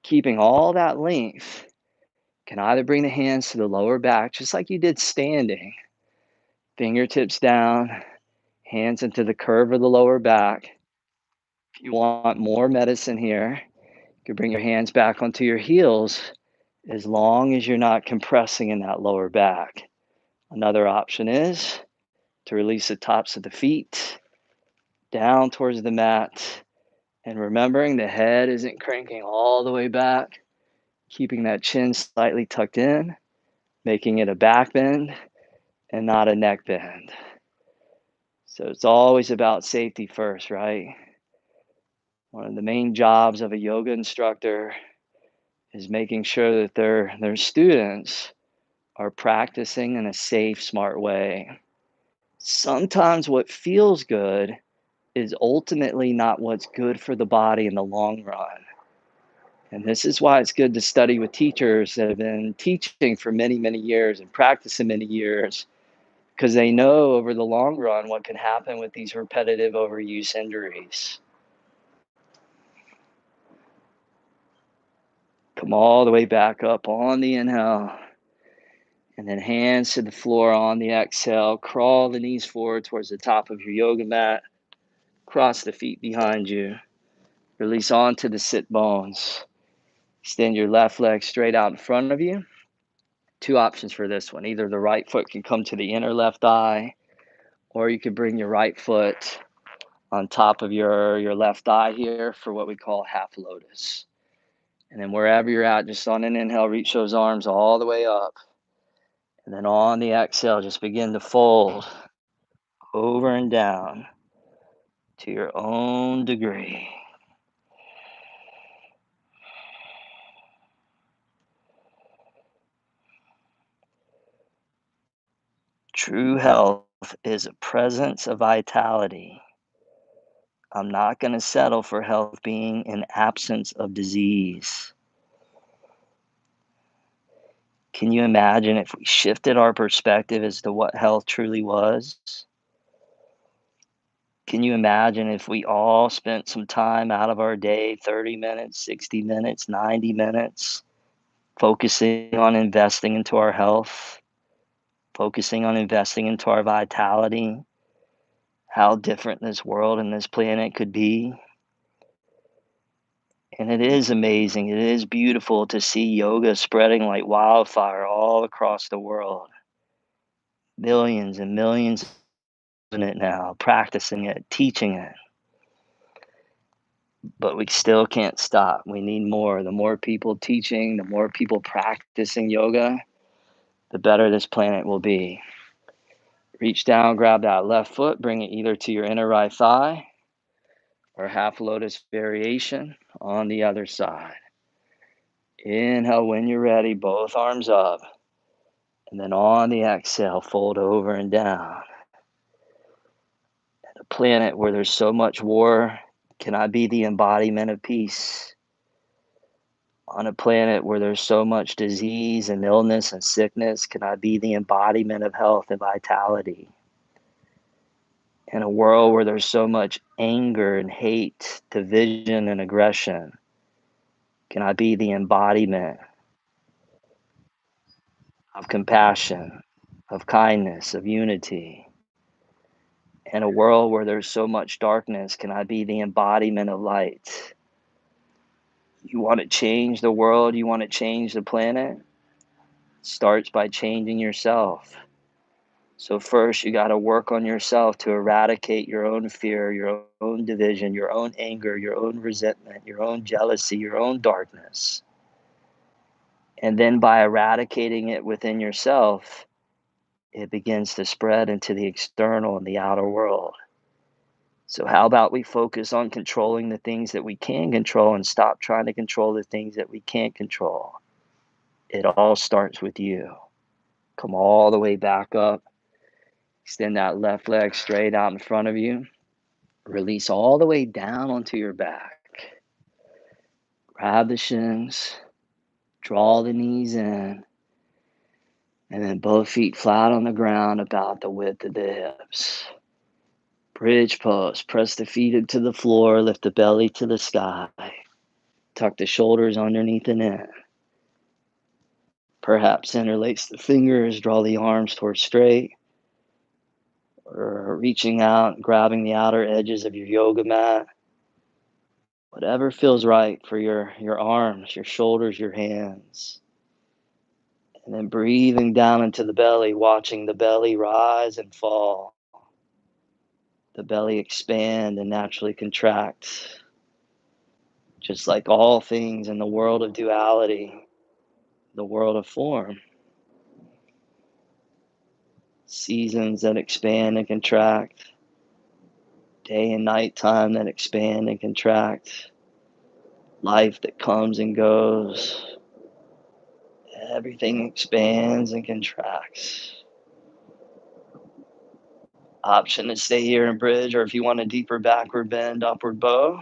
Keeping all that length. Can either bring the hands to the lower back, just like you did standing. Fingertips down, hands into the curve of the lower back. If you want more medicine here, you can bring your hands back onto your heels as long as you're not compressing in that lower back. Another option is to release the tops of the feet down towards the mat, and remembering the head isn't cranking all the way back, keeping that chin slightly tucked in, making it a back bend and not a neck bend. So it's always about safety first, right? One of the main jobs of a yoga instructor is making sure that their students are practicing in a safe, smart way. Sometimes what feels good is ultimately not what's good for the body in the long run. And this is why it's good to study with teachers that have been teaching for many, many years and practicing many years, because they know over the long run what can happen with these repetitive overuse injuries. Come all the way back up on the inhale, and then hands to the floor on the exhale. Crawl the knees forward towards the top of your yoga mat. Cross the feet behind you. Release onto the sit bones. Extend your left leg straight out in front of you. Two options for this one. Either the right foot can come to the inner left thigh, or you could bring your right foot on top of your left thigh here for what we call half lotus. And then wherever you're at, just on an inhale, reach those arms all the way up. And then on the exhale, just begin to fold over and down to your own degree. True health is a presence of vitality. I'm not going to settle for health being an absence of disease. Can you imagine if we shifted our perspective as to what health truly was? Can you imagine if we all spent some time out of our day, 30 minutes, 60 minutes, 90 minutes, focusing on investing into our health, focusing on investing into our vitality, how different this world and this planet could be? And it is amazing, it is beautiful to see yoga spreading like wildfire all across the world. Millions and millions in it now, practicing it, teaching it. But we still can't stop. We need more. The more people teaching, the more people practicing yoga, the better this planet will be. Reach down, grab that left foot, bring it either to your inner right thigh or half lotus variation on the other side. Inhale when you're ready, both arms up. And then on the exhale, fold over and down. At a planet where there's so much war, can I be the embodiment of peace? On a planet where there's so much disease and illness and sickness, can I be the embodiment of health and vitality? In a world where there's so much anger and hate, division and aggression, can I be the embodiment of compassion, of kindness, of unity? In a world where there's so much darkness, can I be the embodiment of light? You want to change the world, you want to change the planet? It starts by changing yourself. So first you got to work on yourself to eradicate your own fear, your own division, your own anger, your own resentment, your own jealousy, your own darkness. And then by eradicating it within yourself, it begins to spread into the external and the outer world. So how about we focus on controlling the things that we can control and stop trying to control the things that we can't control? It all starts with you. Come all the way back up. Extend that left leg straight out in front of you. Release all the way down onto your back. Grab the shins. Draw the knees in. And then both feet flat on the ground about the width of the hips. Bridge pose. Press the feet into the floor. Lift the belly to the sky. Tuck the shoulders underneath and in. Perhaps interlace the fingers. Draw the arms towards straight. Or reaching out, grabbing the outer edges of your yoga mat. Whatever feels right for your arms, your shoulders, your hands. And then breathing down into the belly, watching the belly rise and fall. The belly expand and naturally contract. Just like all things in the world of duality, the world of form. Seasons that expand and contract. Day and night time that expand and contract. Life that comes and goes. Everything expands and contracts. Option to stay here in bridge, or if you want a deeper backward bend, upward bow.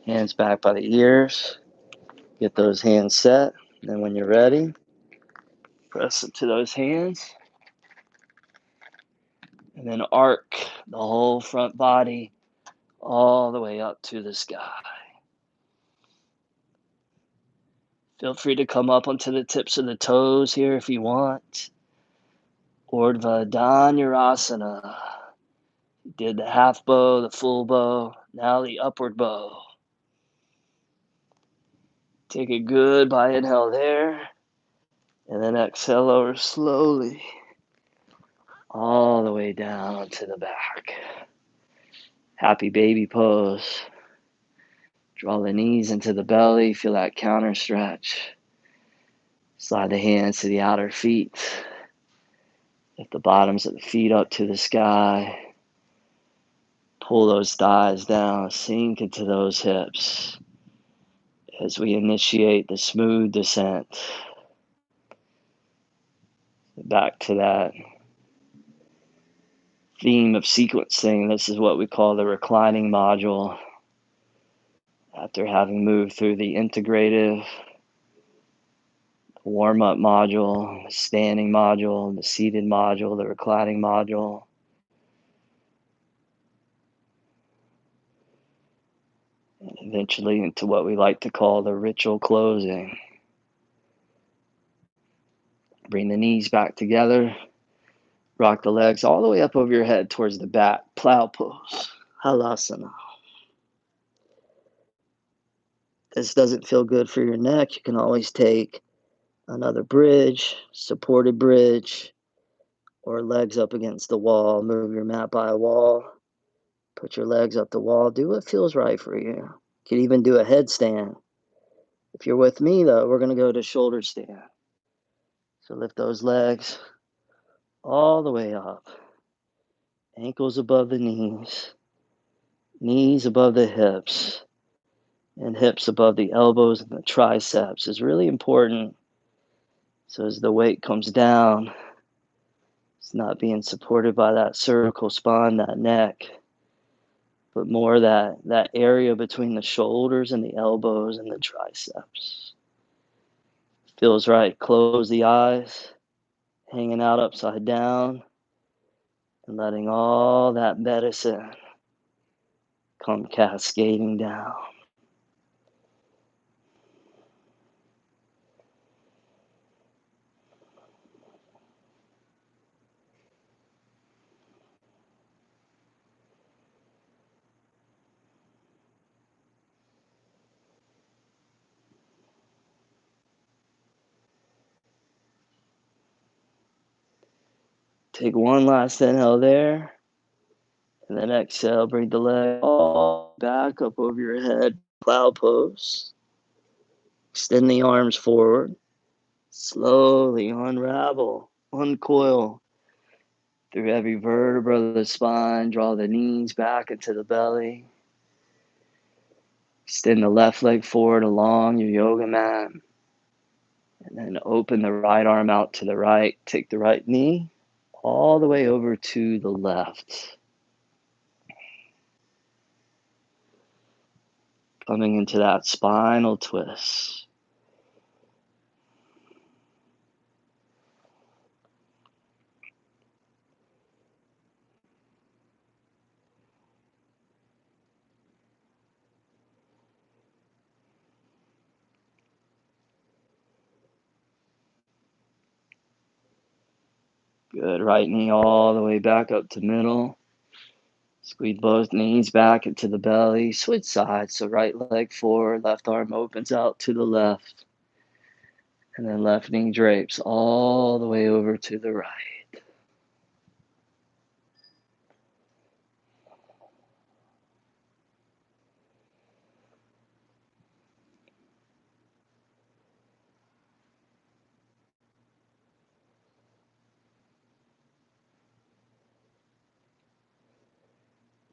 Hands back by the ears. Get those hands set. And when you're ready, press into those hands. And then arc the whole front body all the way up to the sky. Feel free to come up onto the tips of the toes here if you want. Urdhva Dhanurasana. Did the half bow, the full bow, now the upward bow. Take a goodbye inhale there, and then exhale over slowly, all the way down to the back. Happy baby pose. Draw the knees into the belly, feel that counter stretch. Slide the hands to the outer feet. Lift the bottoms of the feet up to the sky. Pull those thighs down, sink into those hips as we initiate the smooth descent. Back to that theme of sequencing. This is what we call the reclining module. After having moved through the integrative, the warm-up module, the standing module, the seated module, the reclining module, and eventually into what we like to call the ritual closing. Bring the knees back together. Rock the legs all the way up over your head towards the back. Plow Pose. Halasana. This doesn't feel good for your neck. You can always take another bridge, supported bridge, or legs up against the wall. Move your mat by a wall. Put your legs up the wall. Do what feels right for you. You could even do a headstand. If you're with me, though, we're going to go to shoulder stand. So lift those legs all the way up. Ankles above the knees. Knees above the hips. And hips above the elbows and the triceps is really important. So as the weight comes down, it's not being supported by that cervical spine, that neck, but more that area between the shoulders and the elbows and the triceps. Feels right. Close the eyes, hanging out upside down, and letting all that medicine come cascading down. Take one last inhale there. And then exhale, bring the leg all back up over your head. Plow pose. Extend the arms forward. Slowly unravel, uncoil through every vertebra of the spine. Draw the knees back into the belly. Extend the left leg forward along your yoga mat. And then open the right arm out to the right. Take the right knee all the way over to the left. Coming into that spinal twist. Good. Right knee all the way back up to middle. Squeeze both knees back into the belly. Switch sides. So right leg forward, left arm opens out to the left. And then left knee drapes all the way over to the right.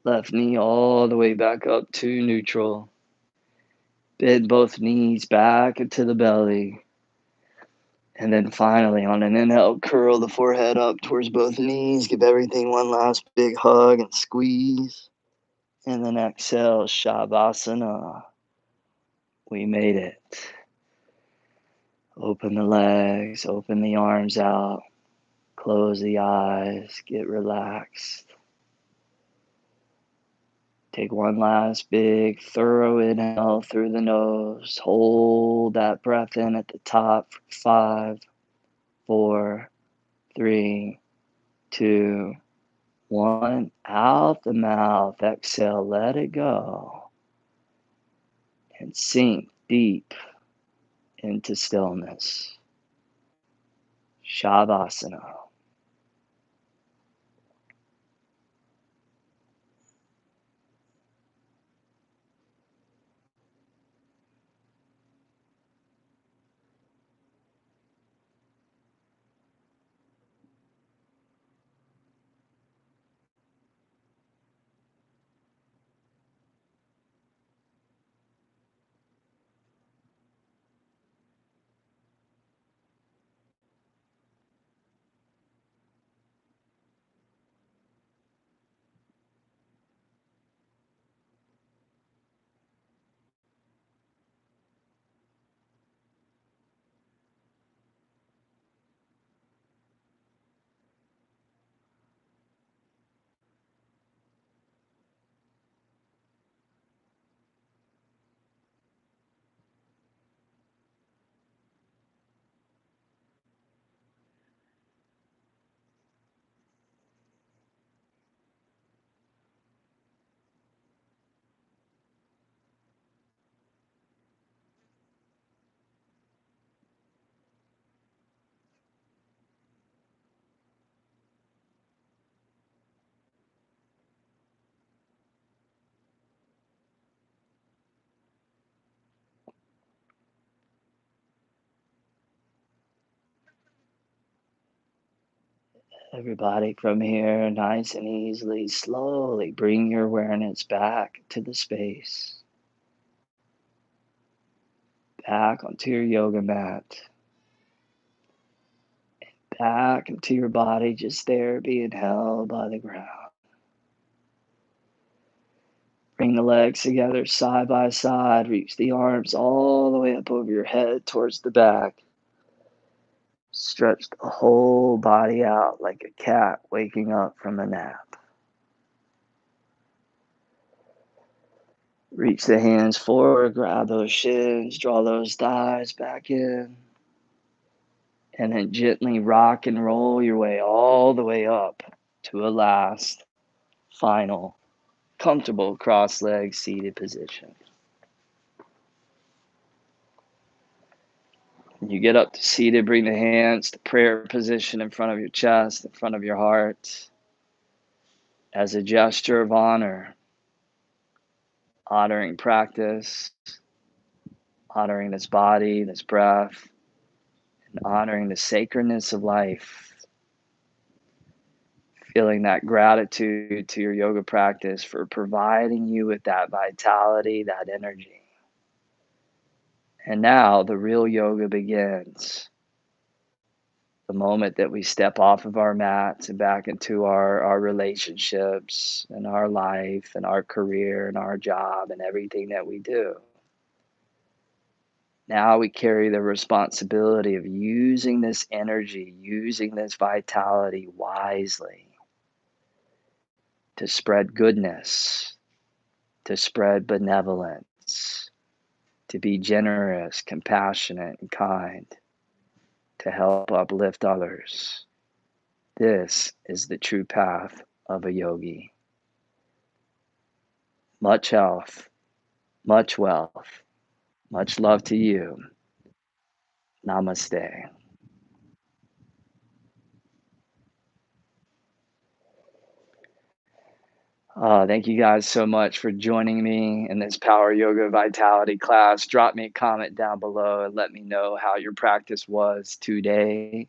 Left knee all the way back up to neutral. Bend both knees back into the belly. And then finally, on an inhale, curl the forehead up towards both knees. Give everything one last big hug and squeeze. And then exhale, Skandasana. We made it. Open the legs, open the arms out. Close the eyes, get relaxed. Take one last big, thorough inhale through the nose. Hold that breath in at the top for 5, 4, 3, 2, 1. Out the mouth, exhale, let it go. And sink deep into stillness. Shavasana. Everybody from here, nice and easily, slowly bring your awareness back to the space. Back onto your yoga mat. Back into your body, just there being held by the ground. Bring the legs together side by side. Reach the arms all the way up over your head towards the back. Stretch the whole body out like a cat waking up from a nap. Reach the hands forward, grab those shins, draw those thighs back in. And then gently rock and roll your way all the way up to a last, final, comfortable cross-legged seated position. When you get up to seated, bring the hands to prayer position in front of your chest, in front of your heart, as a gesture of honor, honoring practice, honoring this body, this breath, and honoring the sacredness of life. Feeling that gratitude to your yoga practice for providing you with that vitality, that energy. And now the real yoga begins. The moment that we step off of our mats and back into our relationships and our life and our career and our job and everything that we do. Now we carry the responsibility of using this energy, using this vitality wisely to spread goodness, to spread benevolence, to be generous, compassionate, and kind, to help uplift others. This is the true path of a yogi. Much health, much wealth, much love to you. Namaste. Thank you guys so much for joining me in this Power Yoga Vitality class. Drop me a comment down below and let me know how your practice was today.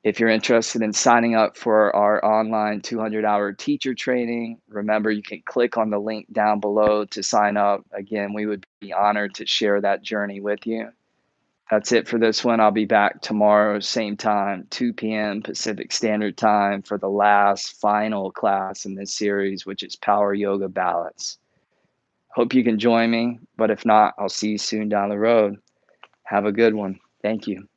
If you're interested in signing up for our online 200-hour teacher training, remember you can click on the link down below to sign up. Again, we would be honored to share that journey with you. That's it for this one. I'll be back tomorrow, same time, 2 p.m. Pacific Standard Time for the last final class in this series, which is Power Yoga Balance. Hope you can join me, but if not, I'll see you soon down the road. Have a good one. Thank you.